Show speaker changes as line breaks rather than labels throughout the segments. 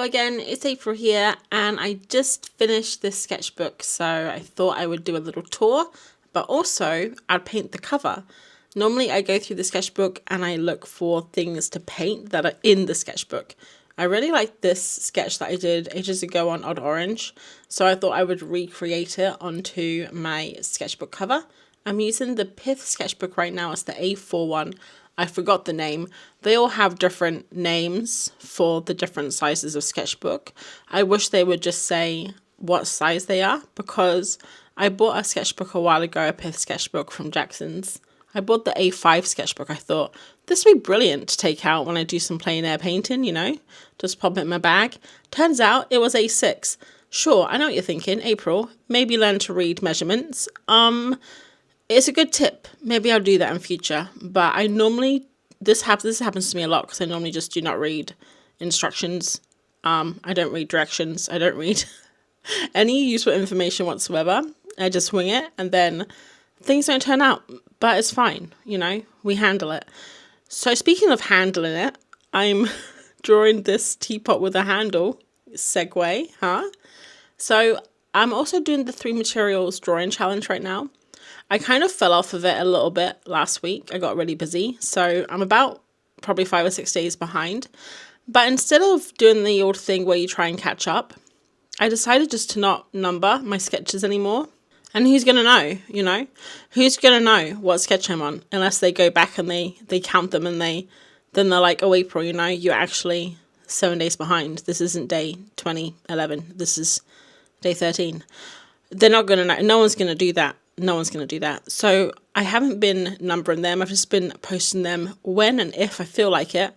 Hello again, it's April here, and I just finished this sketchbook, so I thought I would do a little tour, but also I'd paint the cover. Normally I go through the sketchbook and I look for things to paint that are in the sketchbook. I really liked this sketch that I did ages ago on Odd Orange, so I thought I would recreate it onto my sketchbook cover. I'm using the Pith sketchbook right now, it's the A4 one. I forgot the name. They all have different names for the different sizes of sketchbook. I wish they would just say what size they are, because I bought a sketchbook a while ago, a Pith sketchbook from Jackson's. I bought the A5 sketchbook. I thought this would be brilliant to take out when I do some plein air painting, you know, just pop it in my bag. Turns out it was A6. Sure, I know what you're thinking, April, maybe learn to read measurements. It's a good tip. Maybe I'll do that in future. But I normally, this happens to me a lot because I normally just do not read instructions. I don't read directions. I don't read any useful information whatsoever. I just wing it and then things don't turn out. But it's fine, you know, we handle it. So speaking of handling it, I'm drawing this teapot with a handle. Segue, huh? So I'm also doing the 3 materials drawing challenge right now. I kind of fell off of it a little bit last week. I got really busy. So I'm about probably 5 or 6 days behind. But instead of doing the old thing where you try and catch up, I decided just to not number my sketches anymore. And who's going to know, you know? Who's going to know what sketch I'm on unless they go back and they count them and then they're like, oh, April, you know, you're actually 7 days behind. This isn't day 2011. This is day 13. They're not going to know. No one's going to do that. No one's going to do that. So I haven't been numbering them. I've just been posting them when and if I feel like it.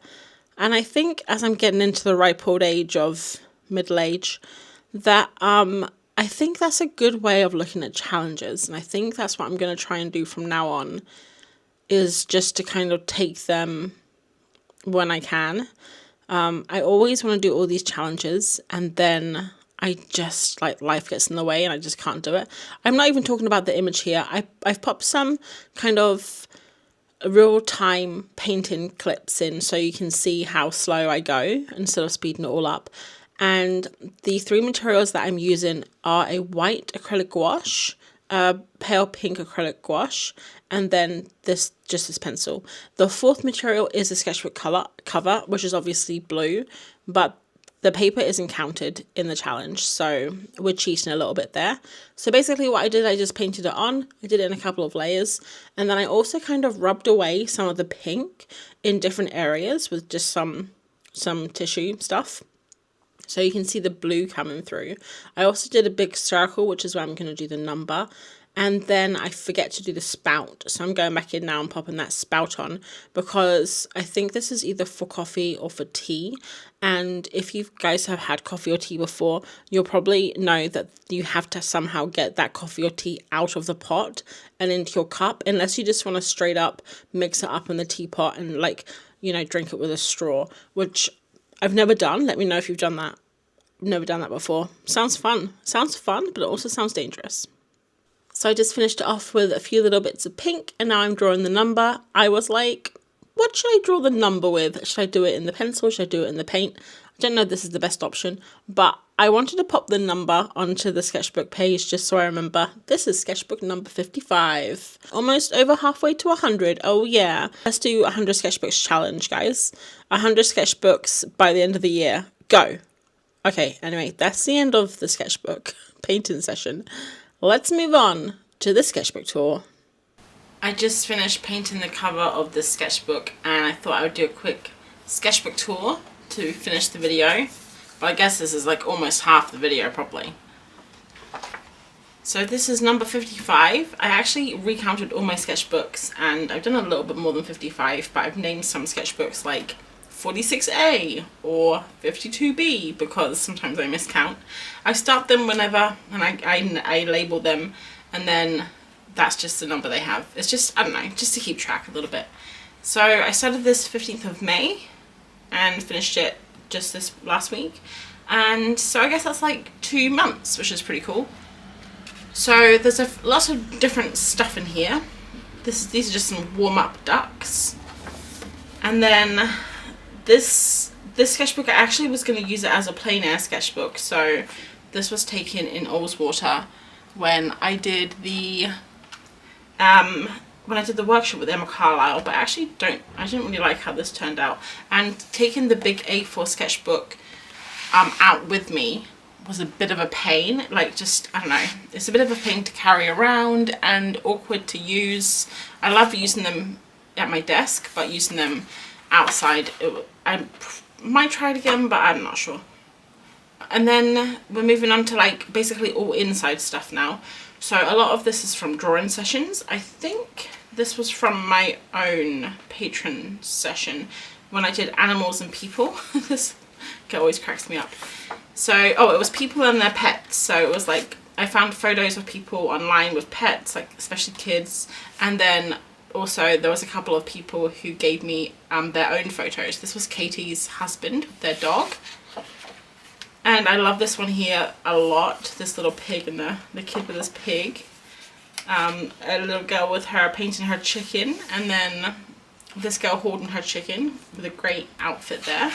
And I think as I'm getting into the ripe old age of middle age, that I think that's a good way of looking at challenges. And I think that's what I'm going to try and do from now on, is just to kind of take them when I can. I always want to do all these challenges and then I just, like, life gets in the way and I just can't do it. I'm not even talking about the image here. I've popped some kind of real-time painting clips in so you can see how slow I go instead of speeding it all up. And the 3 materials that I'm using are a white acrylic gouache, a pale pink acrylic gouache, and then this pencil. The 4th material is a sketchbook cover, which is obviously blue, but the paper isn't counted in the challenge, so we're cheating a little bit there. So basically what I did, I just painted it on. I did it in a couple of layers, and then I also kind of rubbed away some of the pink in different areas with just some tissue stuff, so you can see the blue coming through. I also did a big circle, which is where I'm going to do the number. And then I forget to do the spout. So I'm going back in now and popping that spout on, because I think this is either for coffee or for tea. And if you guys have had coffee or tea before, you'll probably know that you have to somehow get that coffee or tea out of the pot and into your cup, unless you just want to straight up mix it up in the teapot and, like, you know, drink it with a straw, which I've never done. Let me know if you've done that. I've never done that before. Sounds fun. Sounds fun, but it also sounds dangerous. So I just finished it off with a few little bits of pink, and now I'm drawing the number. I was like, what should I draw the number with? Should I do it in the pencil? Should I do it in the paint? I don't know if this is the best option, but I wanted to pop the number onto the sketchbook page just so I remember. This is sketchbook number 55. Almost over halfway to 100. Oh yeah. Let's do 100 sketchbooks challenge, guys. 100 sketchbooks by the end of the year. Go. Okay, anyway, that's the end of the sketchbook painting session. Let's move on to the sketchbook tour. I just finished painting the cover of the sketchbook, and I thought I would do a quick sketchbook tour to finish the video. But I guess this is like almost half the video probably. So this is number 55. I actually recounted all my sketchbooks, and I've done a little bit more than 55, but I've named some sketchbooks like 46A or 52B because sometimes I miscount. I start them whenever, and I label them, and then that's just the number they have. It's just, I don't know, just to keep track a little bit. So I started this 15th of May and finished it just this last week, and so I guess that's like 2 months, which is pretty cool. So there's a lot of different stuff in here. These are just some warm-up ducks, and then this this sketchbook, I actually was going to use it as a plein air sketchbook. So this was taken in Ullswater when I did the workshop with Emma Carlisle, but I didn't really like how this turned out. And taking the big A4 sketchbook out with me was a bit of a pain. Like, just, I don't know, it's a bit of a pain to carry around and awkward to use. I love using them at my desk, but using them outside, I might try it again, but I'm not sure. And then we're moving on to like basically all inside stuff now. So a lot of this is from drawing sessions. I think this was from my own patron session when I did animals and people. This always cracks me up. So, it was people and their pets. So it was like, I found photos of people online with pets, like especially kids. And then also there was a couple of people who gave me their own photos. This was Katie's husband, their dog. And I love this one here a lot. This little pig and the kid with his pig. A little girl with her painting her chicken. And then this girl holding her chicken with a great outfit there.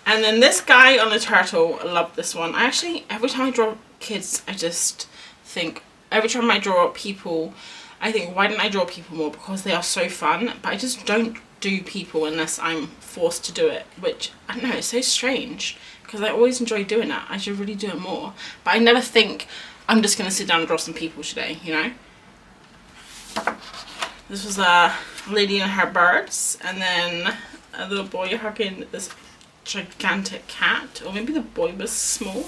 And then this guy on the turtle, I love this one. I actually, every time I draw kids, I just think, every time I draw people, I think, why didn't I draw people more? Because they are so fun. But I just don't do people unless I'm forced to do it, which, I don't know, it's so strange. Because I always enjoy doing it. I should really do it more. But I never think, I'm just going to sit down and draw some people today, you know? This was a lady and her birds. And then a little boy hugging this gigantic cat, or maybe the boy was small.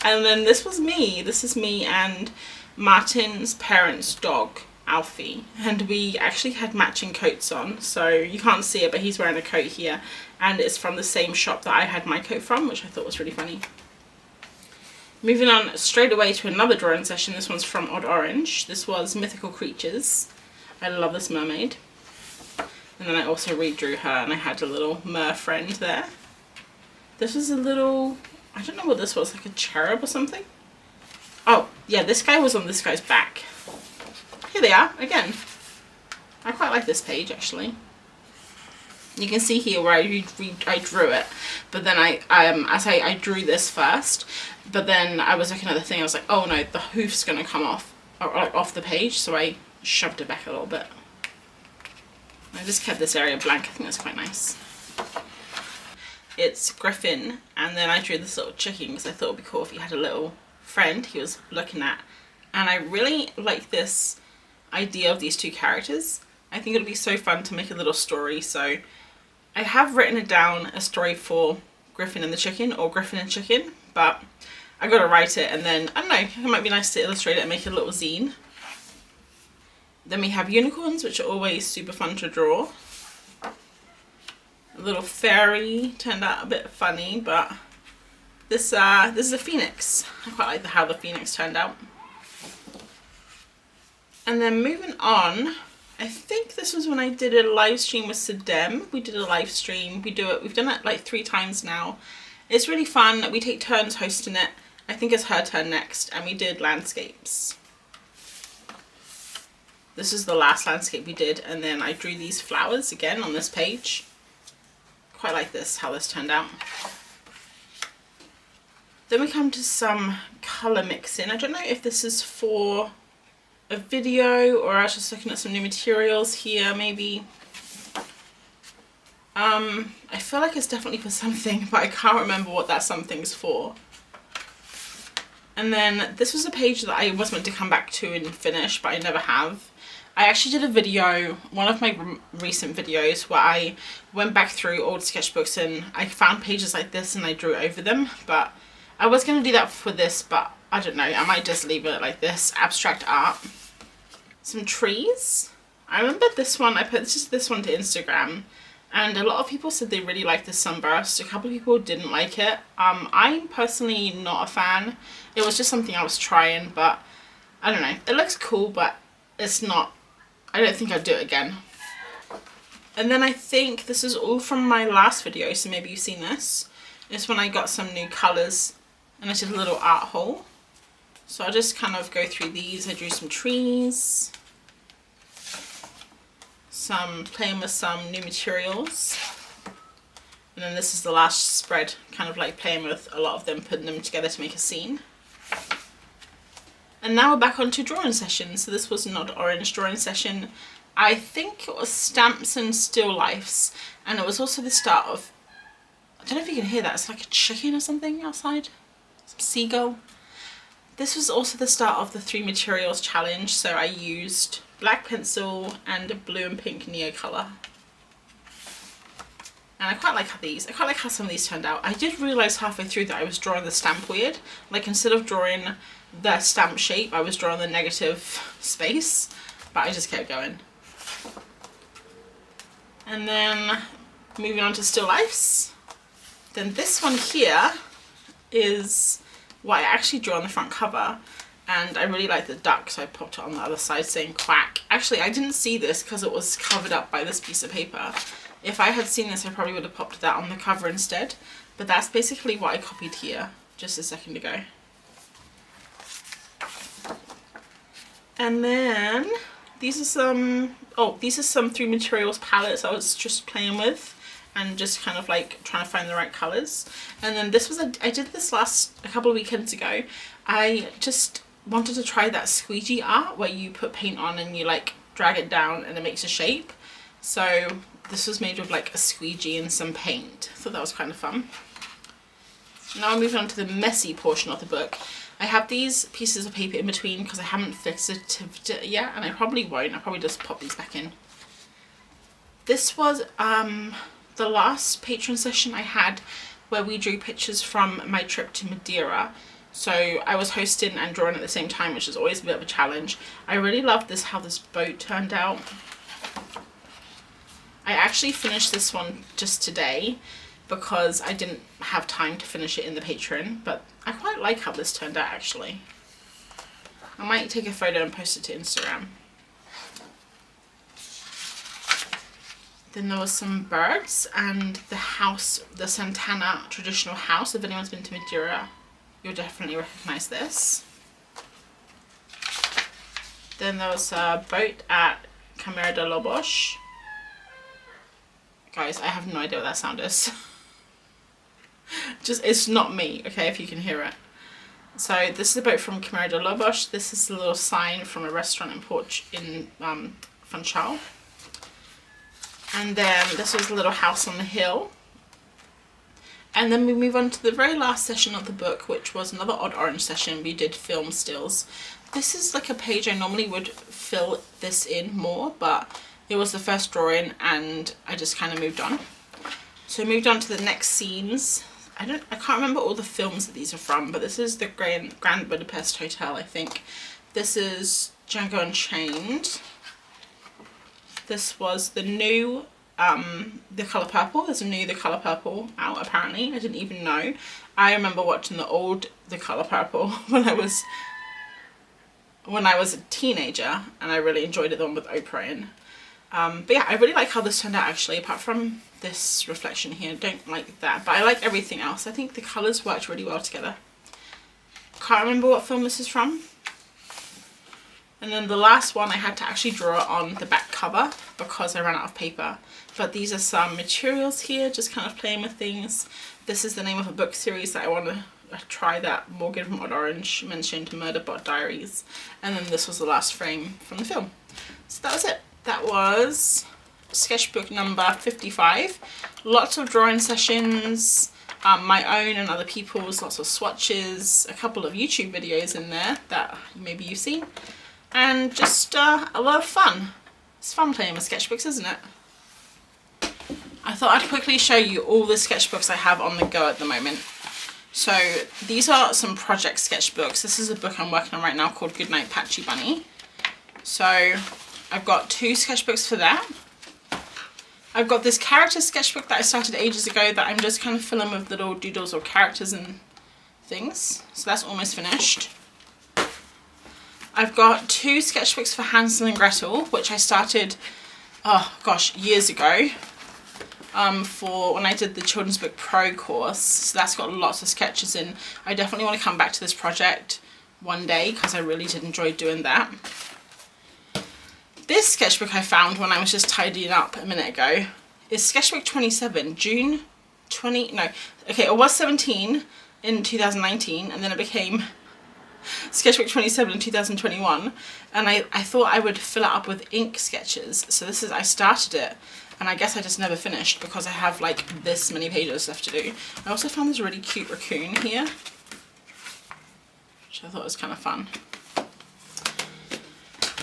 And then this was me. This is me and Martin's parents' dog, Alfie, and we actually had matching coats on, so you can't see it, but he's wearing a coat here, and it's from the same shop that I had my coat from, which I thought was really funny. Moving on straight away to another drawing session. This one's from Odd Orange. This was Mythical Creatures. I love this mermaid. And then I also redrew her, and I had a little mer friend there. This was a little, I don't know what this was, like a cherub or something. Oh, yeah, this guy was on this guy's back. Here they are, again. I quite like this page, actually. You can see here where I drew it, but then I drew this first, but then I was looking at the thing, I was like, oh no, the hoof's gonna come off, or like off the page, so I shoved it back a little bit. I just kept this area blank. I think that's quite nice. It's Griffin, and then I drew this little chicken because I thought it would be cool if he had a little friend he was looking at. And I really like this idea of these two characters. I think it would be so fun to make a little story. So I have written it down, a story for Griffin and the chicken, or Griffin and chicken, but I got to write it, and then, I don't know, it might be nice to illustrate it and make a little zine. Then we have unicorns, which are always super fun to draw. A little fairy, turned out a bit funny, but this is a phoenix. I quite like how the phoenix turned out. And then moving on, I think this was when I did a live stream with Sadem. We did a live stream. We've done it like 3 times now. It's really fun. We take turns hosting it. I think it's her turn next, and we did landscapes. This is the last landscape we did, and then I drew these flowers again on this page. Quite like this, how this turned out. Then we come to some colour mixing. I don't know if this is for a video, or I was just looking at some new materials here, maybe. I feel like it's definitely for something, but I can't remember what that something's for. And then this was a page that I was meant to come back to and finish, but I never have. I actually did a video, one of my recent videos, where I went back through old sketchbooks and I found pages like this and I drew over them. But I was going to do that for this, but I don't know, I might just leave it like this. Abstract art. Some trees. I remember this one, I put this one to Instagram, and a lot of people said they really liked this sunburst. A couple of people didn't like it. I'm personally not a fan. It was just something I was trying, but I don't know. It looks cool, but it's not, I don't think I'd do it again. And then I think this is all from my last video, so maybe you've seen this. It's when I got some new colours and I did a little art haul. So I'll just kind of go through these. I drew some trees. playing with some new materials. And then this is the last spread, kind of like playing with a lot of them, putting them together to make a scene. And now we're back onto drawing session. So this was not orange drawing session. I think it was stamps and still lifes. And it was also the start of, I don't know if you can hear that, it's like a chicken or something outside. Some seagull. This was also the start of the 3 materials challenge. So I used black pencil and a blue and pink Neocolor. And I quite like how some of these turned out. I did realise halfway through that I was drawing the stamp weird. Like instead of drawing the stamp shape, I was drawing the negative space. But I just kept going. And then moving on to still lifes. Then this one here is what I actually drew on the front cover. And I really like the duck, so I popped it on the other side saying quack. Actually, I didn't see this because it was covered up by this piece of paper. If I had seen this, I probably would have popped that on the cover instead. But that's basically what I copied here just a second ago. And then these are some 3 materials palettes I was just playing with and just kind of like trying to find the right colors. And then this was I did this a couple of weekends ago. I just wanted to try that squeegee art where you put paint on and you like drag it down and it makes a shape. So this was made with like a squeegee and some paint. I thought that was kind of fun. Now I'm moving on to the messy portion of the book. I have these pieces of paper in between because I haven't fixed it yet, and I probably won't. I'll probably just pop these back in. This was the last patron session I had where we drew pictures from my trip to Madeira. So I was hosting and drawing at the same time, which is always a bit of a challenge. I really loved how this boat turned out. I actually finished this one just today because I didn't have time to finish it in the Patreon, but I quite like how this turned out actually. I might take a photo and post it to Instagram. Then there was some birds and the house, the Santana traditional house. If anyone's been to Madeira, you'll definitely recognise this. Then there was a boat at Camera de Lobos. Guys, I have no idea what that sound is. It's not me, okay, if you can hear it. So this is a boat from Camera de Lobos. This is a little sign from a restaurant in Funchal. And then this was a little house on the hill. And then we move on to the very last session of the book, which was another odd orange session. We did film stills. This is like a page I normally would fill this in more, but it was the first drawing and I just kind of moved on. So I moved on to the next scenes. I can't remember all the films that these are from, but this is the Grand Budapest Hotel, I think. This is Django Unchained. This was the new The Colour Purple. There's a new The Colour Purple out apparently. I didn't even know. I remember watching the old The Colour Purple when I was a teenager, and I really enjoyed it, the one with Oprah in. But yeah, I really like how this turned out actually, apart from this reflection here. I don't like that, but I like everything else. I think the colours worked really well together. Can't remember what film this is from. And then the last one I had to actually draw on the back cover because I ran out of paper. But these are some materials here, just kind of playing with things. This is the name of a book series that I want to try, that Morgan from Odd Orange mentioned, Murderbot Diaries. And then this was the last frame from the film. So that was it. That was sketchbook number 55. Lots of drawing sessions, my own and other people's, lots of swatches, a couple of YouTube videos in there that maybe you've seen. And just a lot of fun. It's fun playing with sketchbooks, isn't it? I thought I'd quickly show you all the sketchbooks I have on the go at the moment. So these are some project sketchbooks. This is a book I'm working on right now called Goodnight Patchy Bunny. So I've got 2 sketchbooks for that. I've got this character sketchbook that I started ages ago that I'm just kind of filling with little doodles or characters and things. So that's almost finished. I've got 2 sketchbooks for Hansel and Gretel, which I started, oh gosh, years ago, for when I did the Children's Book Pro course. So that's got lots of sketches in. I definitely want to come back to this project one day because I really did enjoy doing that. This sketchbook I found when I was just tidying up a minute ago is Sketchbook 27, June 20, no, okay, it was 17 in 2019, and then it became Sketchbook 27 in 2021, and I thought I would fill it up with ink sketches. So this is, I started it, and I guess I just never finished because I have like this many pages left to do. I also found this really cute raccoon here, which I thought was kind of fun.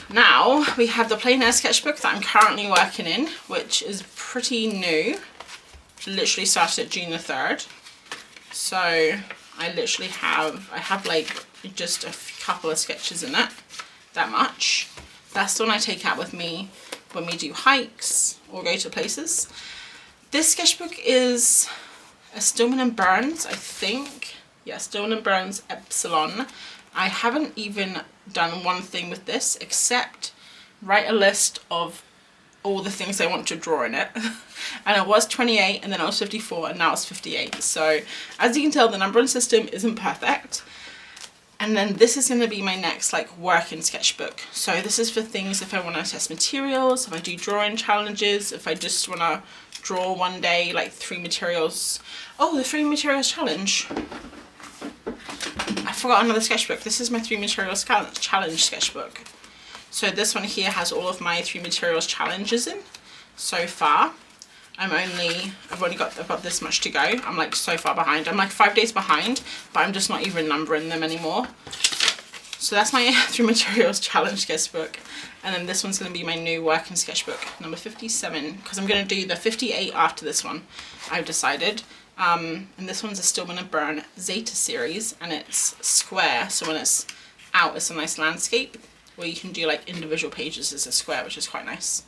Now we have the plein air sketchbook that I'm currently working in, which is pretty new. Literally started at June the 3rd. So I literally have like just a couple of sketches in it, that much. That's the one I take out with me when we do hikes or go to places. This sketchbook is a Stillman & Burns, I think. Yeah, Stillman & Burns Epsilon. I haven't even done one thing with this except write a list of all the things I want to draw in it. And it was 28, and then it was 54, and now it's 58. So as you can tell, the numbering system isn't perfect. And then this is going to be my next like working sketchbook. So this is for things if I want to test materials, if I do drawing challenges, if I just want to draw one day like 3 materials. Oh, the 3 materials challenge. I forgot another sketchbook. This is my 3 materials challenge sketchbook. So this one here has all of my 3 materials challenges in so far. I've only got this much to go. I'm like so far behind. I'm like 5 days behind, but I'm just not even numbering them anymore. So that's my 3 materials challenge sketchbook. And then this one's going to be my new working sketchbook, number 57, because I'm going to do the 58 after this one, I've decided. And this one's a Stillman & Burn Zeta series, and it's square, so when it's out it's a nice landscape, where you can do like individual pages as a square, which is quite nice.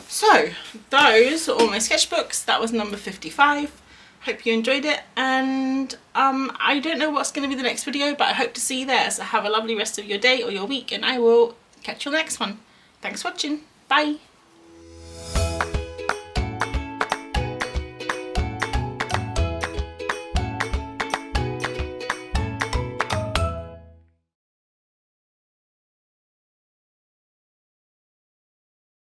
So those are all my sketchbooks. That was number 55. Hope you enjoyed it, and I don't know what's going to be the next video, but I hope to see you there. So have a lovely rest of your day or your week, and I will catch you on the next one. Thanks for watching. Bye.